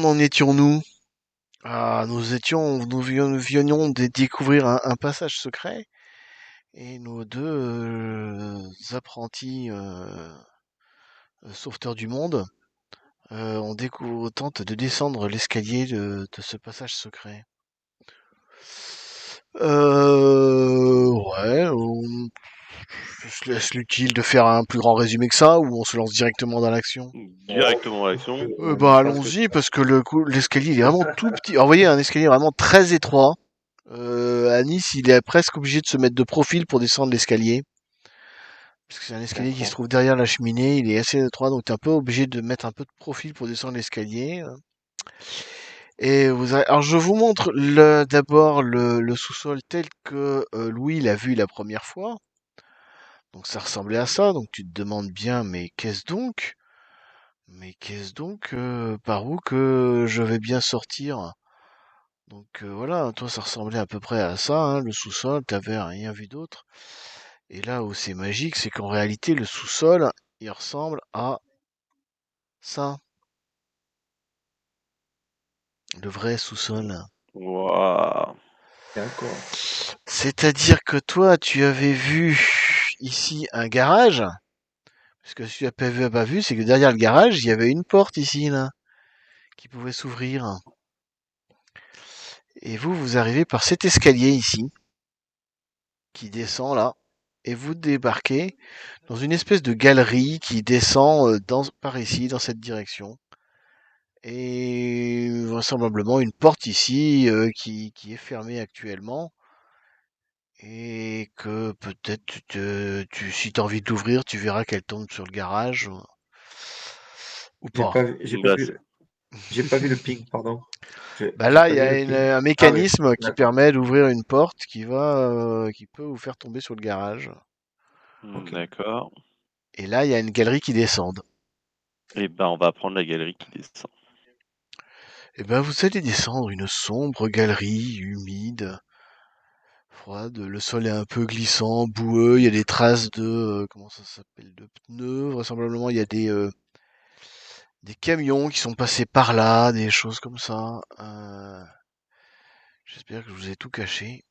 en étions-nous? Ah, nous venions de découvrir un passage secret et nos deux apprentis sauveteurs du monde tentent de descendre l'escalier de ce passage secret. Ouais, je laisse l'utile de faire un plus grand résumé que ça ou on se lance directement dans l'action? Oh, Directement à l'action. Bah je pense que allons-y parce que l'escalier il est vraiment tout petit. Alors, vous voyez un escalier vraiment très étroit. À Nice, il est presque obligé de se mettre de profil pour descendre l'escalier. Parce que c'est un escalier qui se d'accord. trouve derrière la cheminée, il est assez étroit, donc t'es un peu obligé de mettre un peu de profil pour descendre l'escalier. Alors je vous montre d'abord le sous-sol tel que Louis l'a vu la première fois. Donc ça ressemblait à ça, donc tu te demandes bien, mais qu'est-ce donc? Mais qu'est-ce donc? Par où que je vais bien sortir? Donc voilà, toi ça ressemblait à peu près à ça, hein, le sous-sol, t'avais rien vu d'autre. Et là où c'est magique, c'est qu'en réalité le sous-sol, il ressemble à ça, le vrai sous-sol. Waouh. D'accord. C'est-à-dire que toi, tu avais vu ici un garage, parce que si tu n'as pas vu, c'est que derrière le garage, il y avait une porte ici, là, qui pouvait s'ouvrir. Et vous arrivez par cet escalier ici, qui descend là, et vous débarquez dans une espèce de galerie qui descend par ici, dans cette direction. Et vraisemblablement une porte ici qui est fermée actuellement. Et que peut-être si tu as envie de l'ouvrir, tu verras qu'elle tombe sur le garage ou pas. Bah, c'est- J'ai pas vu le ping, pardon. Bah J'ai là, pas il y vu a le ping. un Ah oui, mécanisme qui d'accord. permet d'ouvrir une porte qui peut vous faire tomber sur le garage. Ok. D'accord. Et là, il y a une galerie qui descend. Et ben, on va prendre la galerie qui descend. Et ben, vous allez descendre une sombre galerie humide, froide. Le sol est un peu glissant, boueux. Il y a des traces comment ça s'appelle, de pneus. Vraisemblablement, il y a des camions qui sont passés par là, des choses comme ça. J'espère que je vous ai tout caché.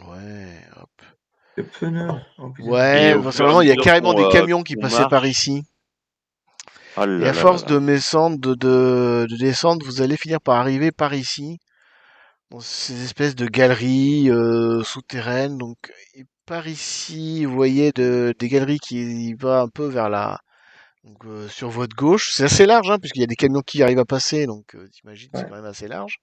Ouais, hop. Le pneu. Oh putain. Et Ouais, au fur et à vraisemblablement, il y a mesure carrément des camions qui qu'on passaient par marche, ici. ah Et là à là là force là. de descendre, vous allez finir par arriver par ici, dans ces espèces de galeries souterraines. Donc, et par ici, vous voyez des galeries qui vont un peu vers donc, sur votre gauche. C'est assez large, hein, puisqu'il y a des camions qui arrivent à passer. Donc, t'imagines, c'est Ouais. quand même assez large.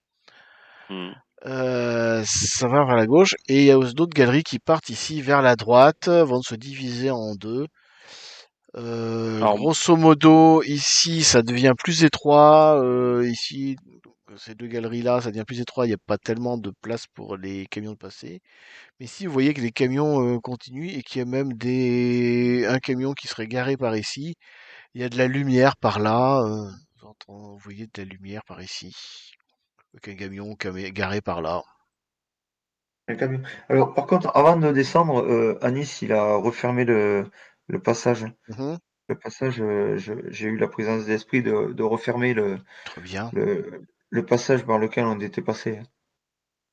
Hmm. Ça va vers la gauche et il y a aussi d'autres galeries qui partent ici vers la droite, vont se diviser en deux. Alors, Grosso modo, ici, ça devient plus étroit. Ici, donc, ces deux galeries-là, ça devient plus étroit. Il n'y a pas tellement de place pour les camions de passer. Mais ici, vous voyez que les camions continuent et qu'il y a même un camion qui serait garé par ici. Il y a de la lumière par là. Vous voyez de la lumière par ici. Donc un camion garé par là. Un camion. Alors, par contre, avant de descendre, Anis, il a refermé le passage. Mhm. Le passage, j'ai eu la présence d'esprit de refermer Très bien, le, le passage par lequel on était passé.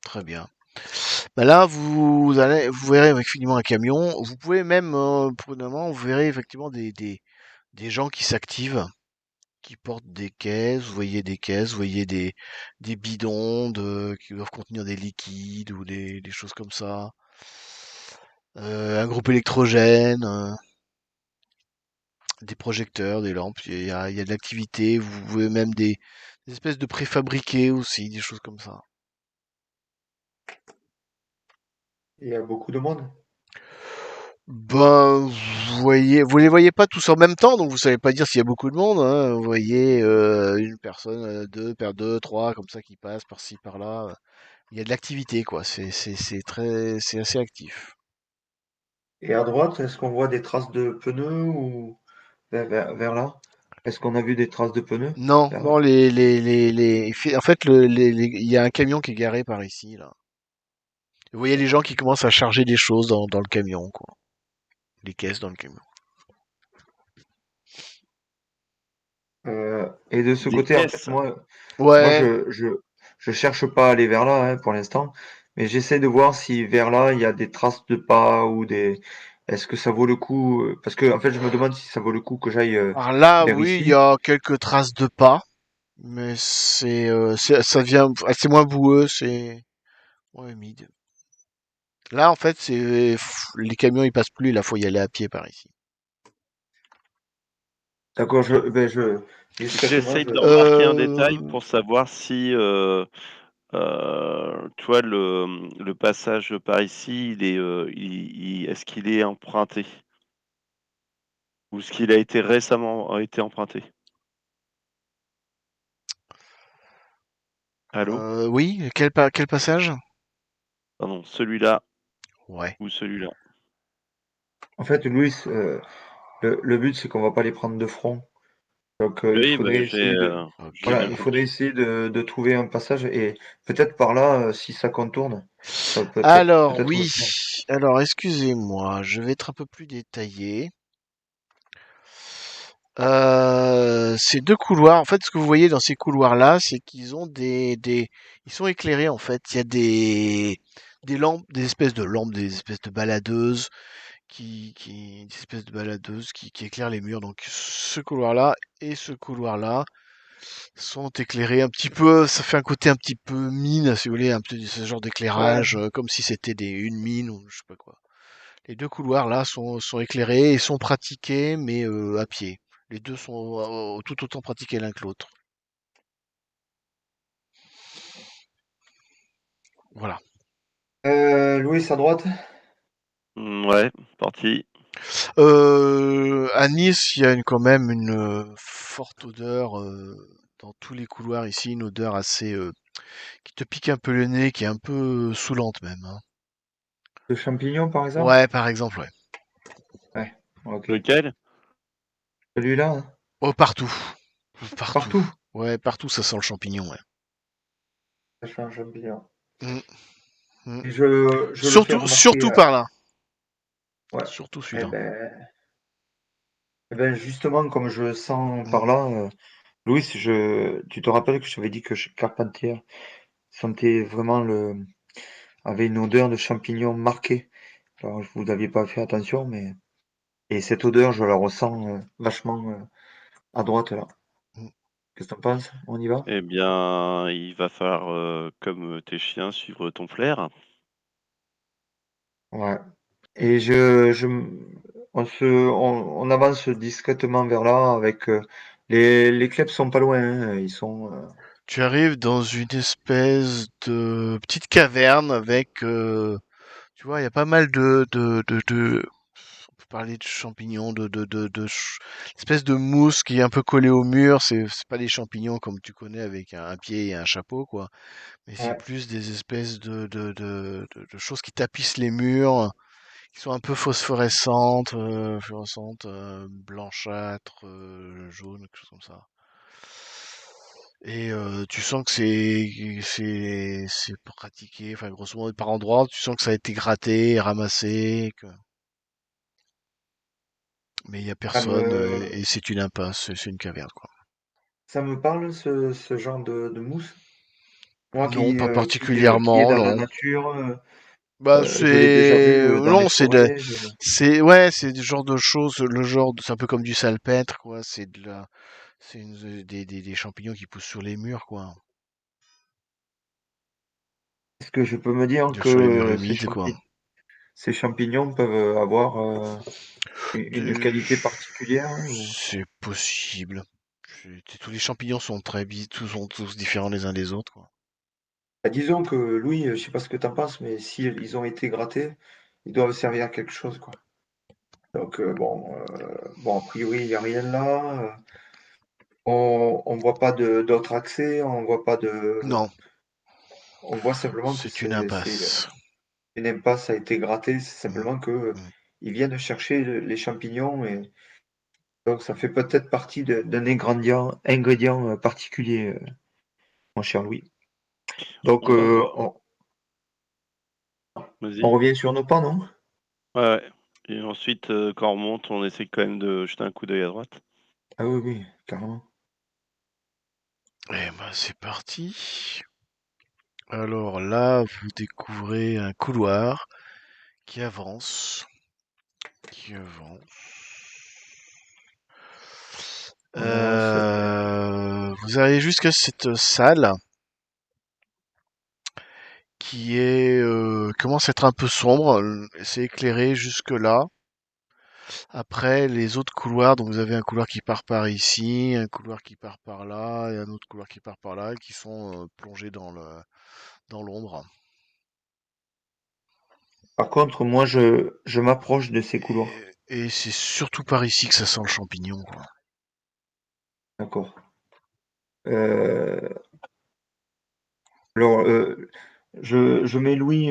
très bien. Bah là, vous verrez effectivement un camion. Vous pouvez même, pour le moment, vous verrez effectivement des gens qui s'activent, qui portent des caisses. Vous voyez des caisses, vous voyez des bidons qui doivent contenir des liquides ou des choses comme ça. Un groupe électrogène, des projecteurs, des lampes. Il y a de l'activité. Vous pouvez même des espèces de préfabriqués aussi, des choses comme ça. Il y a beaucoup de monde. Ben, vous les voyez pas tous en même temps, donc vous savez pas dire s'il y a beaucoup de monde, hein. Vous voyez une personne, deux, trois, comme ça qui passent par-ci, par-là. Il y a de l'activité, quoi. C'est assez actif. Et à droite, est-ce qu'on voit des traces de pneus ou vers là? Est-ce qu'on a vu des traces de pneus Non, là-bas? non, en fait, il y a un camion qui est garé par ici, là. Vous voyez les gens D'accord. qui commencent à charger des choses dans le camion, quoi. Les caisses dans le camion. Et de ce Des côté, en fait, caisses. moi, Ouais. je cherche pas à aller vers là, hein, pour l'instant, mais j'essaie de voir si vers là, il y a des traces de pas ou des. Est-ce que ça vaut le coup? Parce que, en fait, je me demande si ça vaut le coup que j'aille Alors là, vers oui, il y ici. a quelques traces de pas, mais ça vient, c'est moins boueux, c'est moins humide. Là, en fait, les camions ils passent plus, là, faut y aller à pied par ici. D'accord, discrètement, J'essaye je. de remarquer un Euh, détail pour savoir si, tu vois, le passage par ici, est-ce qu'il est emprunté? Ou est-ce qu'il a été récemment été emprunté? Allô? oui, quel passage? Pardon, celui-là Ouais. ou celui-là? En fait, Louis, le but, c'est qu'on va pas les prendre de front. Donc, il Oui, bah, faudrait essayer de. j'ai Ok. Voilà, bien il faudrait compris. essayer de trouver un passage et peut-être par là, si ça contourne, ça peut Alors, peut-être le oui. faire. Alors, excusez-moi, je vais être un peu plus détaillé. Ces deux couloirs, en fait, ce que vous voyez dans ces couloirs-là, c'est qu'ils ont ils sont éclairés, en fait. Il y a des lampes, des espèces de lampes, des espèces de baladeuses des espèces de baladeuses qui éclairent les murs. Donc, ce couloir-là et ce couloir-là sont éclairés un petit peu, ça fait un côté un petit peu mine, si vous voulez, un peu ce genre Ouais. d'éclairage, comme si c'était une mine ou je sais pas quoi. Les deux couloirs là sont éclairés et sont pratiqués, mais à pied. Les deux sont tout autant pratiqués l'un que l'autre. Voilà. Louis, à droite? Ouais, parti. À Nice, il y a quand même une forte odeur dans tous les couloirs ici, une odeur assez qui te pique un peu le nez, qui est un peu saoulante même, hein. De champignons, par exemple? Ouais, par exemple, ouais. Ouais, ok. Lequel? Celui-là, hein? Oh, partout. Partout. Partout. Ouais, partout, ça sent le champignon, ouais. Ça change champignon. Mm, mm. Et je le fais Surtout, remarquer. surtout par là. Ouais. Surtout Eh celui-là. ben, justement, comme je sens Mm. par là, Louis, tu te rappelles que je t'avais dit que Carpentier sentait vraiment avait une odeur de champignon marquée. Alors, vous n'aviez pas fait attention, mais. Et cette odeur, je la ressens vachement à droite là. Mm. Qu'est-ce que t'en penses? On y va? Eh bien, il va falloir, comme tes chiens, suivre ton flair. Ouais. Et on avance discrètement vers là avec les clubs sont pas loin, hein, ils sont. Tu arrives dans une espèce de petite caverne avec, tu vois, il y a pas mal on peut parler de champignons, espèce de mousse qui est un peu collée au mur. C'est pas des champignons comme tu connais avec un pied et un chapeau, quoi. Mais c'est Ouais. plus des espèces de choses qui tapissent les murs, qui sont un peu phosphorescentes, blanchâtres, jaunes, quelque chose comme ça. Et tu sens que c'est pratiqué, enfin grosso modo par endroits, tu sens que ça a été gratté, ramassé, mais il y a Ça personne me, et c'est une impasse, c'est une caverne quoi. ça me parle ce genre de mousse. Moi Non, pas qui est particulièrement, dans la non. nature, Bah je l'ai déjà c'est vu dans les non, forêts. c'est ouais, c'est du genre de choses, c'est un peu comme du salpêtre quoi, des champignons qui poussent sur les murs quoi, Est-ce que je peux me dire sur les murs que humides quoi. ces champignons peuvent avoir une qualité De- particulière ou. C'est possible. Tous les champignons sont tous sont tous différents les uns des autres, quoi. Bah, disons que Louis, je sais pas ce que tu en penses, mais s'ils ont été grattés, ils doivent servir à quelque chose, quoi. Donc bon, a priori, il n'y a rien là. On voit pas d'autres accès, on voit pas de. Non, On voit simplement que c'est une impasse. une impasse a été grattée, c'est Mm, simplement que mm. ils viennent chercher les champignons et donc ça fait peut-être partie d'un ingrédient particulier, mon cher Louis. Donc On va voir. on Vas-y. revient sur nos pas, non? Ouais, ouais. Et ensuite, quand on remonte, on essaie quand même de jeter un coup d'œil à droite. Ah oui, oui, carrément. Eh ben, c'est parti. Alors là, vous découvrez un couloir qui avance, qui avance. On avance. Vous arrivez jusqu'à cette salle qui commence à être un peu sombre. C'est éclairé jusque là. Après, les autres couloirs, donc vous avez un couloir qui part par ici, un couloir qui part par là, et un autre couloir qui part par là, qui sont plongés dans l'ombre. Par contre, moi, je m'approche de ces couloirs. Et c'est surtout par ici que ça sent le champignon, quoi. D'accord. Euh, alors, je mets Louis.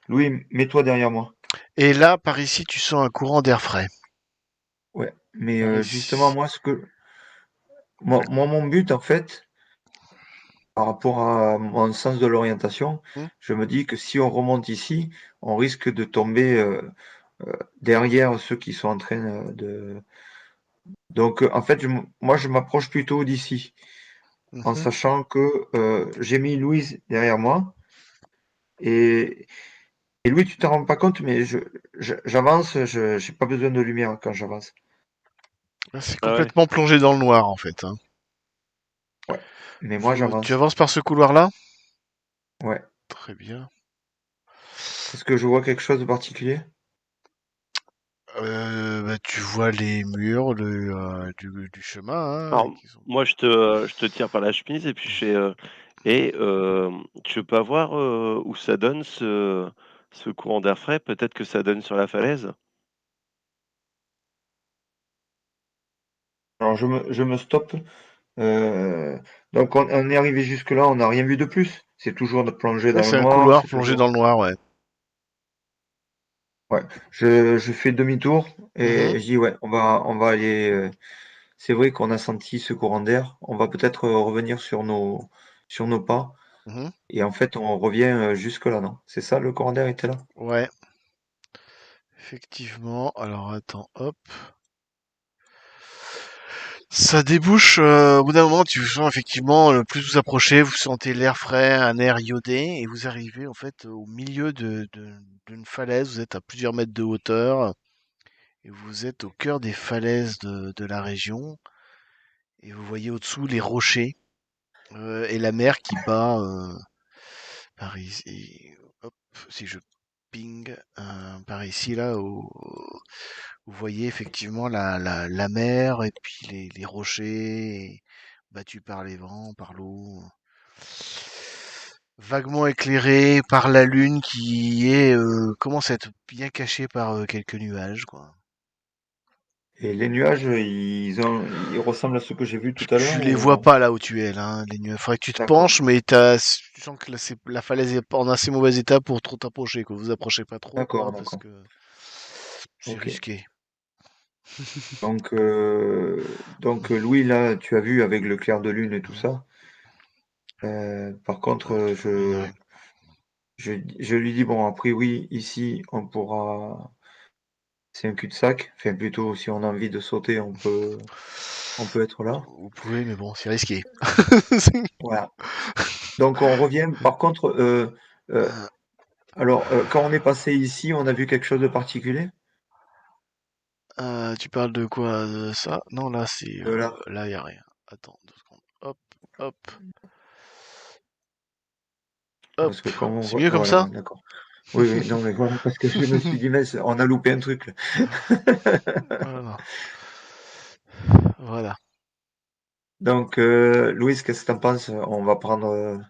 Louis, mets-toi derrière moi. Et là, par ici, tu sens un courant d'air frais. Ouais. Mais Par justement, ici. moi, mon but, en fait, par rapport à mon sens de l'orientation, Hmm. je me dis que si on remonte ici, on risque de tomber derrière ceux qui sont en train de. Donc, en fait, moi, je m'approche plutôt d'ici, en Mhm. sachant que j'ai mis Louise derrière moi. Et, et Louis, tu t'en rends pas compte, mais j'avance, je j'ai pas besoin de lumière quand j'avance. Là, c'est Ah ouais. complètement plongé dans le noir, en fait, hein. Ouais. Mais moi, Tu j'avance. avances par ce couloir-là? Ouais. Très bien. Est-ce que je vois quelque chose de particulier? Bah, tu vois les murs du chemin, hein, Alors, qui sont... moi, je te tire par la chemise et puis je fais, tu veux pas voir où ça donne ce courant d'air frais? Peut-être que ça donne sur la falaise? Alors, je me stoppe. Donc, on est arrivé jusque-là, on n'a rien vu de plus. C'est toujours de plonger Ouais, dans le c'est un noir, couloir c'est plongé dans toujours. le noir, ouais. Ouais. Je fais demi-tour Mhm, et je dis, ouais, on va aller. C'est vrai qu'on a senti ce courant d'air. On va peut-être revenir sur nos pas. mhm. Et en fait, on revient jusque-là, non? C'est ça, le courant d'air était là? Ouais, effectivement. Alors, attends, hop. Ça débouche, au bout d'un moment, tu sens effectivement, plus vous approchez, vous sentez l'air frais, un air iodé, et vous arrivez en fait au milieu d'une falaise. Vous êtes à plusieurs mètres de hauteur, et vous êtes au cœur des falaises de la région, et vous voyez au-dessous les rochers, et la mer qui bat par ici. Hop, si je ping par ici, là, vous voyez effectivement la mer, et puis les rochers battus par les vents, par l'eau, vaguement éclairés par la lune qui commence à être bien cachée par quelques nuages, quoi. Et les nuages, ils ressemblent à ceux que j'ai vus tout à l'heure Tu les ou vois non? pas là où tu es, là, hein, les nuages. Faudrait que tu te D'accord, penches, mais tu sens que la falaise est en assez mauvais état pour trop t'approcher, quoi. Vous approchez pas trop, d'accord, quoi, parce d'accord. que c'est Ok. risqué. Donc Louis, là, tu as vu avec le clair de lune et tout Mhm. ça. Par contre, On y arrive. je lui dis, bon, après, oui, ici, on pourra. C'est un cul-de-sac. Enfin, plutôt, si on a envie de sauter, on peut être là. Vous pouvez, mais bon, c'est risqué. Voilà. Donc, on revient. Par contre, euh, alors, quand on est passé ici, on a vu quelque chose de particulier? Tu parles de quoi? De ça? Non, là, De là. là, y a rien. Attends 2 secondes. Hop, hop, hop. Parce que quand on C'est mieux comme voilà, ça? ouais, d'accord. Oui, oui, non, mais voilà, parce que je me suis dit, mais on a loupé un truc, là. Voilà. Voilà. Donc, Louise, qu'est-ce que t'en penses? On va prendre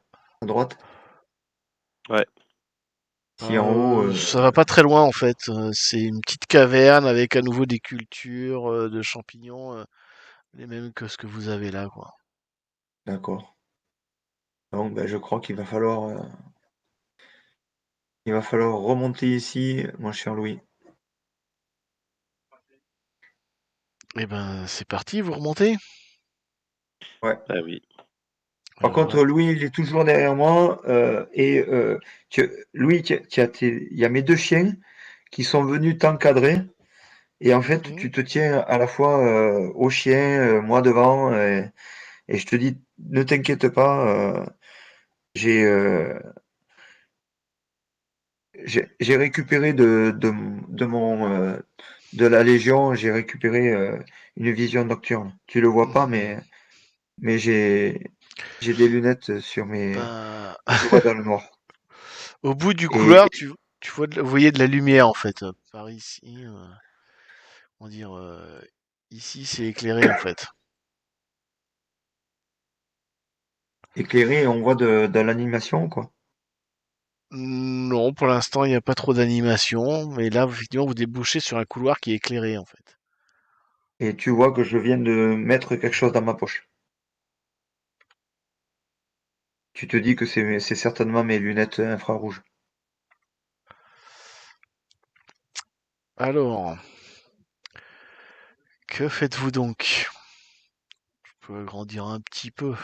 à droite? Ouais. Si en haut, Ça va pas très loin en fait. C'est une petite caverne avec à nouveau des cultures de champignons, les mêmes que ce que vous avez là, quoi. d'accord. Donc, ben, je crois il va falloir remonter ici, mon cher Louis. Eh ben, c'est parti, vous remontez? Ouais. Bah oui. Par Alors là, contre, Louis, il est toujours derrière moi. Louis, il y a mes deux chiens qui sont venus t'encadrer. Et en fait, mhm. tu te tiens à la fois aux chiens, moi devant. Et je te dis, ne t'inquiète pas, j'ai j'ai récupéré de la Légion, j'ai récupéré une vision nocturne. Tu le vois pas, mais j'ai des lunettes sur mes. Ben, Je vois dans le noir. au bout du Et couloir, tu vois vous voyez de la lumière en fait. Par ici, on va dire, ici c'est éclairé en fait. éclairé, on voit de l'animation, quoi. Non, pour l'instant, il n'y a pas trop d'animation, mais là, effectivement, vous débouchez sur un couloir qui est éclairé en fait. Et tu vois que je viens de mettre quelque chose dans ma poche. Tu te dis que c'est certainement mes lunettes infrarouges. Alors, que faites-vous donc? Je peux agrandir un petit peu.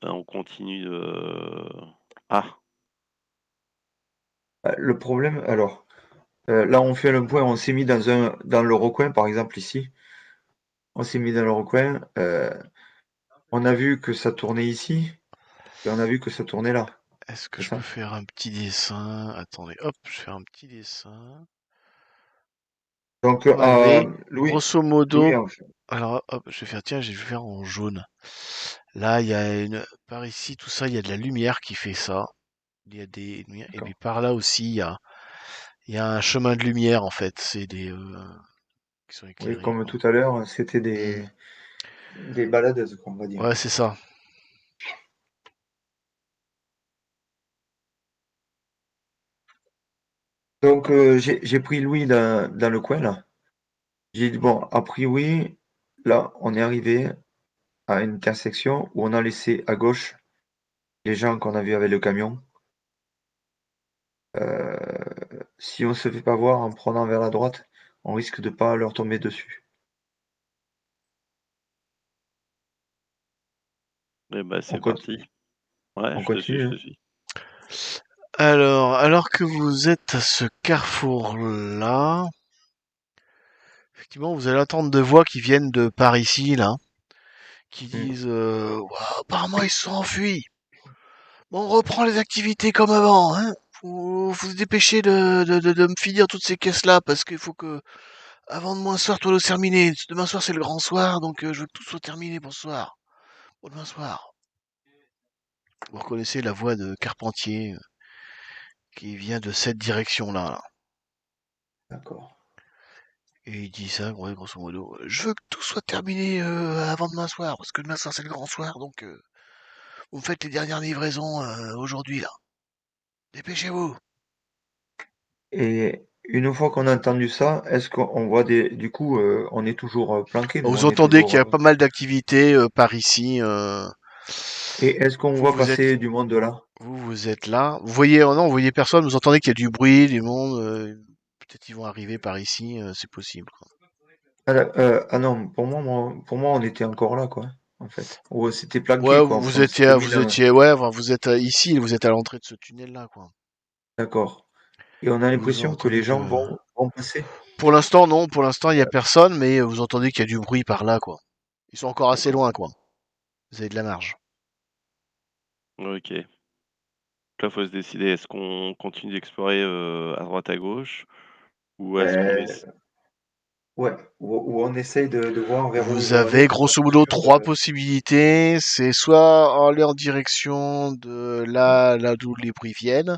On continue de. Ah, Le problème, alors, là on fait le point, on s'est mis dans le recoin, par exemple ici. On s'est mis dans le recoin. On a vu que ça tournait ici et on a vu que ça tournait là. Est-ce que C'est je peux ça? faire un petit dessin? Attendez, hop, je fais un petit dessin. Donc, Vous m'avez, Louis, grosso Louis, modo, alors hop, je vais faire, tiens, je vais faire en jaune. Là, il y a par ici, tout ça, il y a de la lumière qui fait ça. Il y a des lumières, et puis d'accord. par là aussi, il y a un chemin de lumière en fait. C'est des qui sont Oui, éclairés, comme quoi. tout à l'heure, c'était Hmm. des baladeuses, quoi, on va dire. Ouais, c'est ça. Donc, j'ai pris Louis dans le coin, là. J'ai dit, bon, a priori, là, on est arrivé à une intersection où on a laissé à gauche les gens qu'on a vus avec le camion. Si on se fait pas voir en prenant vers la droite, on risque de pas leur tomber dessus. eh ben, On c'est parti. continue, Ouais, on je te suis, continue, je hein. te suis. Alors que vous êtes à ce carrefour-là, effectivement, vous allez entendre deux voix qui viennent de par ici, là, qui Mm. disent ouah, apparemment ils se sont enfuis. Bon, on reprend les activités comme avant, hein. Faut se dépêcher de me finir toutes ces caisses-là parce qu'il faut que avant demain soir tout doit se terminer. Demain soir c'est le grand soir, donc je veux que tout soit terminé pour ce soir. Pour demain soir. Vous reconnaissez la voix de Carpentier qui vient de cette direction-là, là. D'accord. Et il dit ça, ouais, grosso modo. Je veux que tout soit terminé avant demain soir, parce que demain soir c'est le grand soir, donc vous me faites les dernières livraisons aujourd'hui là. Dépêchez-vous. Et une fois qu'on a entendu ça, est-ce qu'on voit des... Du coup, on est toujours planqué, nous, Vous on est entendez qu'il toujours... y a pas mal d'activités par ici. Et est-ce qu'on Vous voit vous êtes, passer du monde de là? vous êtes là. Vous voyez, oh non, vous voyez personne. Vous entendez qu'il y a du bruit, du monde. Peut-être ils vont arriver par ici, c'est possible, quoi. Ah non, pour moi, on était encore là, quoi, en fait. Ou c'était planqué, Ouais, quoi. Enfin, on s'était mis vous dans... étiez, ouais, enfin, vous êtes ici, vous êtes à l'entrée de ce tunnel là, quoi. D'accord. Et on a Et vous l'impression que les entendez gens que vont passer. pour l'instant, non, pour l'instant, il y a personne, mais vous entendez qu'il y a du bruit par là, quoi. Ils sont encore assez D'accord. loin, quoi. Vous avez de la marge. Ok. Là, faut se décider. Est-ce qu'on continue d'explorer à droite à gauche ou est-ce qu'on Euh, est. ouais, où on essaye de voir vers où ils Vous vont aller avez pour grosso être modo sûr trois de... possibilités. C'est soit aller en direction de là d'où les bruits viennent,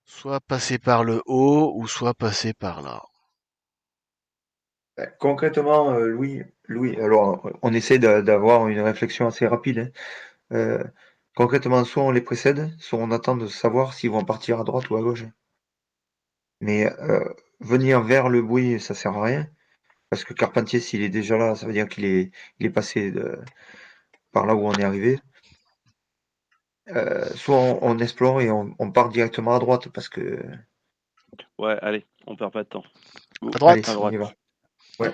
soit passer par le haut, ou soit passer par là. Concrètement, Louis, alors on essaie d'avoir une réflexion assez rapide, hein. Euh, Concrètement, soit on les précède, soit on attend de savoir s'ils vont partir à droite ou à gauche. Mais venir vers le bruit, ça sert à rien, parce que Carpentier, s'il est déjà là, ça veut dire il est passé par là où on est arrivé. Soit on explore et on part directement à droite, parce que... Ouais, allez, on perd pas de temps. À Go, Allez, à droite. on y droite. va. Ouais.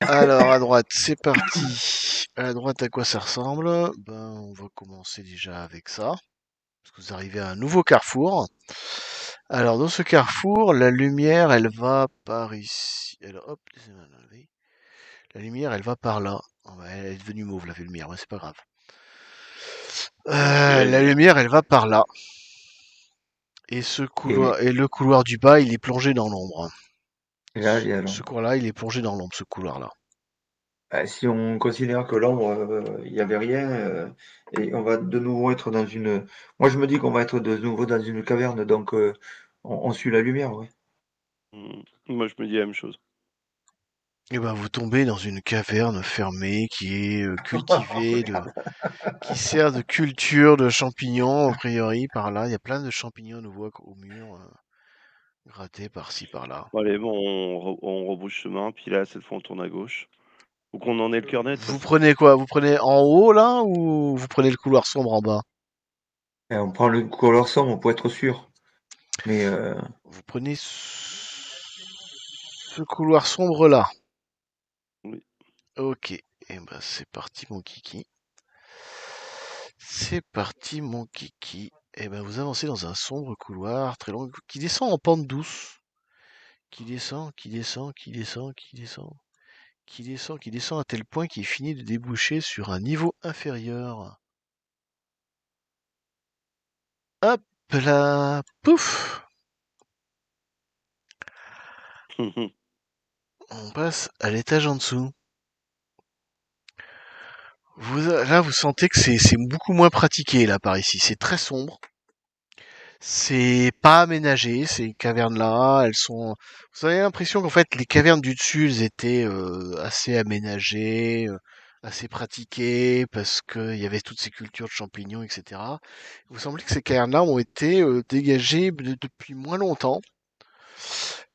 Alors, à droite, c'est parti. À droite, à quoi ça ressemble? Ben, on va commencer déjà avec ça. Parce que vous arrivez à un nouveau carrefour. Alors, dans ce carrefour, la lumière, elle va par ici. Alors, hop, La lumière, elle va par là. Oh, bah, elle est devenue mauve, la lumière, mais c'est pas grave. Moi, je dirais La vert. lumière, elle va par là. Et Et, le couloir du bas, il est plongé dans l'ombre. et là, il y a Ce l'ombre. couloir-là, il est plongé dans l'ombre, ce couloir-là. Si on considère que l'ombre, il n'y avait rien, et on va de nouveau être dans une. Moi, je me dis qu'on va être de nouveau dans une caverne, donc on suit la lumière, ouais. Moi, je me dis la même chose. Et ben, vous tombez dans une caverne fermée qui est cultivée, qui sert de culture de champignons, a priori, par là. Il y a plein de champignons, on voit au mur, grattés par-ci, par-là. Bon, allez, bon, on rebrouche chemin, puis là, cette fois, on tourne à gauche. Faut qu'on en ait le cœur net, Vous parce que... prenez quoi? Vous prenez en haut, là, ou vous prenez le couloir sombre en bas? Et on prend le color sombre pour être sûr. Mais Vous prenez ce couloir sombre-là. Oui. Ok. Et ben, c'est parti, mon kiki. C'est parti, mon kiki. Et ben, vous avancez dans un sombre couloir très long qui descend en pente douce. Qui descend, qui descend, qui descend, qui descend, qui descend, qui descend à tel point qu'il finit de déboucher sur un niveau inférieur. Hop là, pouf. On passe à l'étage en dessous. Là, vous sentez que c'est beaucoup moins pratiqué là par ici. C'est très sombre. C'est pas aménagé, ces cavernes-là. Elles sont. Vous avez l'impression qu'en fait, les cavernes du dessus, elles étaient assez aménagées, assez pratiquées, parce qu'il y avait toutes ces cultures de champignons, etc. Vous semblez que ces cavernes-là ont été dégagées depuis moins longtemps.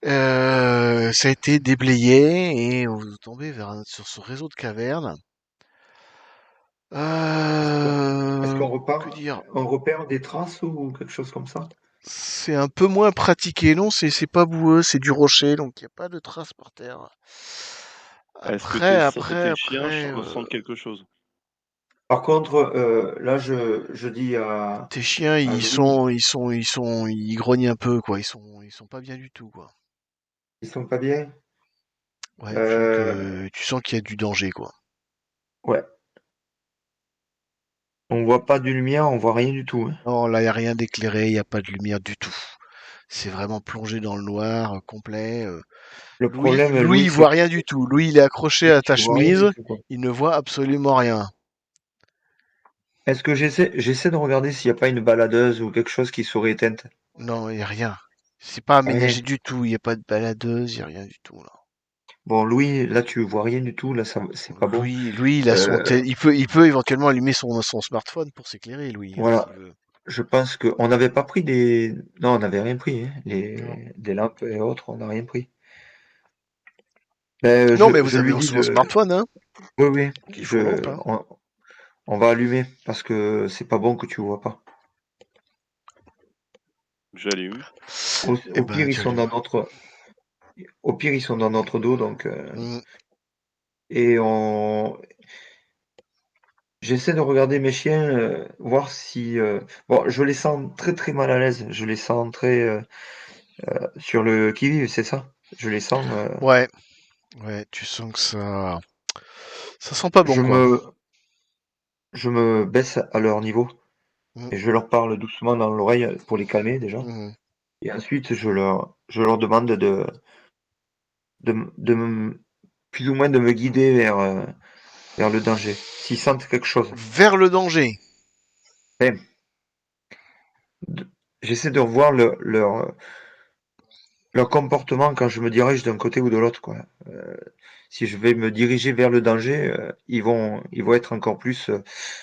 Ça a été déblayé et vous tombez sur ce réseau de cavernes. est-ce qu'on est-ce qu'on Que repart, dire? on repère des traces ou quelque chose comme ça? C'est un peu moins pratiqué, non, c'est pas boueux, c'est du rocher, donc il n'y a pas de traces par terre. Est-ce que tes chiens Après, ressentent quelque chose? Par contre, là, je dis tes chiens, à Louis, ils grognent un peu, quoi. Ils sont pas bien du tout, quoi. ils sont pas bien. Ouais, Euh, tu sens qu'il y a du danger, quoi. ouais, on voit pas de lumière, on voit rien du tout, hein. Non, là, il n'y a rien d'éclairé, il n'y a pas de lumière du tout. C'est vraiment plongé dans le noir, complet. Le problème, Louis, Louis, il c'est voit que rien du tout. Louis, il est accroché Louis, à tu ta vois rien du chemise. tout, quoi. Il ne voit absolument rien. Est-ce que j'essaie de regarder s'il n'y a pas une baladeuse ou quelque chose qui serait éteinte? Non, il n'y a rien. C'est pas Rien. aménagé du tout. Il n'y a pas de baladeuse, il n'y a rien du tout, là. Bon, Louis, là, tu vois rien du tout, là, ça, c'est pas bon. Louis, il a Euh, il peut éventuellement allumer son smartphone pour s'éclairer, Louis, hein, voilà. s'il veut. Je pense qu'on n'avait pas pris des. Non, on n'avait rien pris, hein. Non. Des lampes et autres, on n'a rien pris. Ben, Non, mais vous je avez lui dis aussi vos de. smartphones, hein, Oui, oui, qui font lampe, hein. on va allumer parce que c'est pas bon que tu vois pas. J'allume. Eh Au ben, pire, ils tu sont allumes. dans notre. Au pire, ils sont dans notre dos, donc. Mm. Et on. J'essaie de regarder mes chiens, voir si. Bon, je les sens très très mal à l'aise. Je les sens très sur le qui-vive, c'est ça? Je les sens. Ouais, ouais, tu sens que ça sent pas bon, Je quoi. me, je me baisse à leur niveau Mm, et je leur parle doucement dans l'oreille pour les calmer déjà. mm. Et ensuite, je leur demande plus ou moins de me guider vers le danger. S'ils sentent quelque chose. Vers le danger. Enfin, de- j'essaie de revoir leur comportement quand je me dirige d'un côté ou de l'autre, quoi. Si je vais me diriger vers le danger, ils vont être encore plus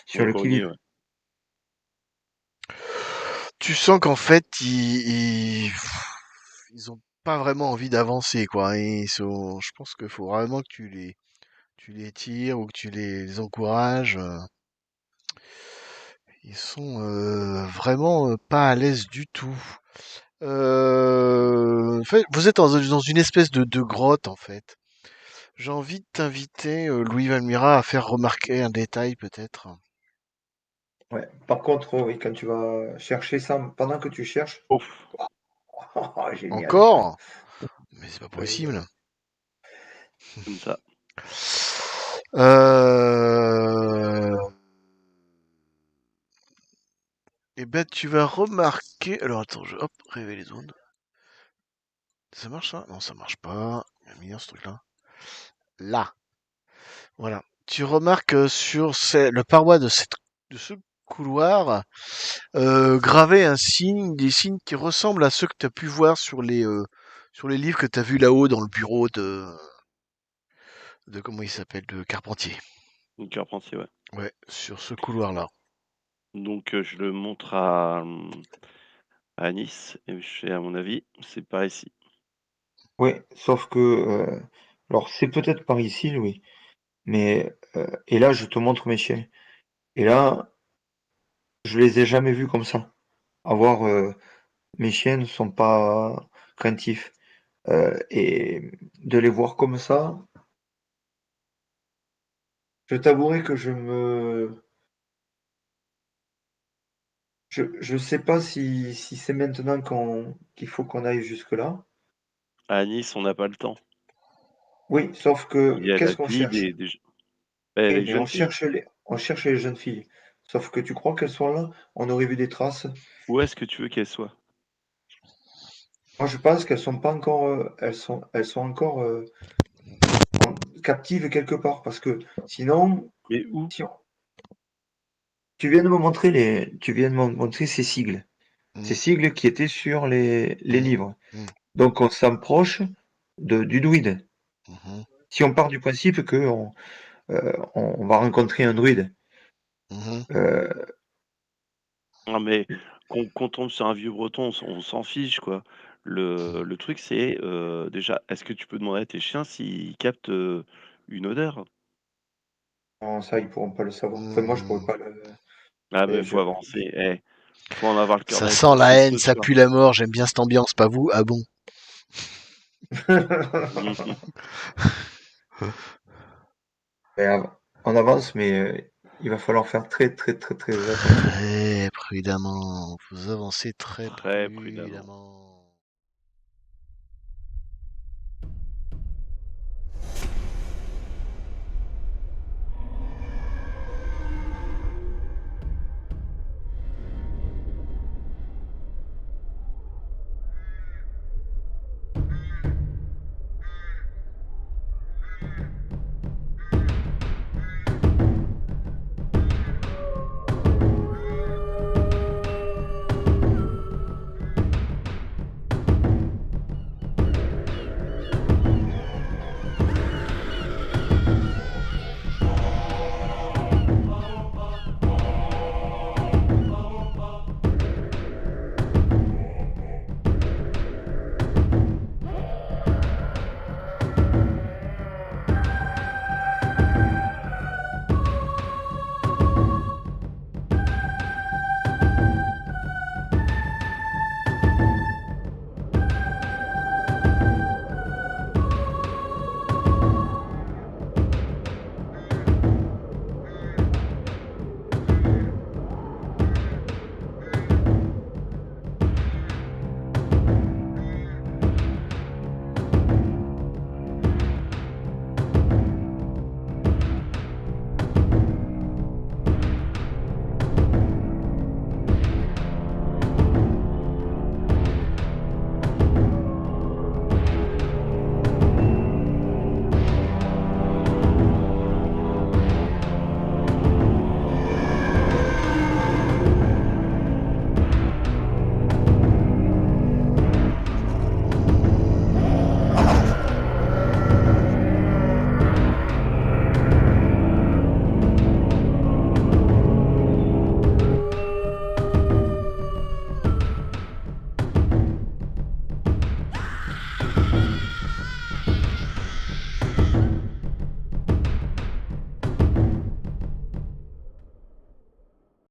sur On le grogny, qui-vive. ouais. Tu sens qu'en fait, ils ont pas vraiment envie d'avancer, quoi. Je pense qu'il faut vraiment que tu les tires ou que tu les encourages. Ils sont vraiment pas à l'aise du tout. En fait, vous êtes dans une espèce de grotte, en fait. J'ai envie de t'inviter, Louis Valmira, à faire remarquer un détail, peut-être. Ouais. Par contre, oui, quand tu vas chercher ça, pendant que tu cherches, Ouf, oh, génial. Encore? Mais c'est pas Génial. possible. comme ça. Euh... Eh ben, tu vas remarquer. Alors attends, hop, révéler les zones. Ça marche ça? Non, ça marche pas. Il est mignon ce truc-là. Là. Voilà. Tu remarques sur le paroi de ce couloir gravé un signe, des signes qui ressemblent à ceux que tu as pu voir sur les livres que tu as vus là-haut dans le bureau de comment il s'appelle, de Carpentier. Une Carpentier, ouais. Ouais, sur ce couloir-là. Donc je le montre à Nice et je fais à mon avis, c'est pas ici. Oui, sauf que, alors c'est peut-être par ici, oui, mais et là, je te montre mes chiens et là, je les ai jamais vus comme ça. Avoir, mes chiens ne sont pas craintifs, et de les voir comme ça, je t'avouerai que je sais pas si c'est maintenant qu'il faut qu'on aille jusque-là. À Nice, on n'a pas le temps. Oui, sauf Il que y a la qu'est-ce qu'on vie cherche? Oui, les mais jeunes filles. on cherche les jeunes filles. Sauf que tu crois qu'elles sont là? On aurait vu des traces. Où est-ce que tu veux qu'elle soit? Moi, je pense qu'elles sont pas encore, elles sont encore captives quelque part. Parce que sinon, Mais où? si on- tu viens de me montrer tu viens de me montrer ces Mm, sigles qui étaient sur les mm, livres. mm, Donc, on s'approche du druide. mhm, Si on part du principe que on va rencontrer un druide, mhm. euh, Ah mais qu'on tombe sur un vieux breton, on s'en fiche quoi. Le truc c'est, déjà, est-ce que tu peux demander à tes chiens s'ils captent, une odeur? non, ça, ils pourront pas le savoir. Enfin, moi, je pourrais Mm. pas le. Ah euh, mais je- faut avancer, faut en avoir le cœur Ça net, sent la c'est haine, ce ça soir. pue la mort, j'aime bien cette ambiance, pas vous? Ah bon? Mais on avance, mais il va falloir faire très, très, très, très attention. Très prudemment, vous avancez très Très prudemment. prudemment.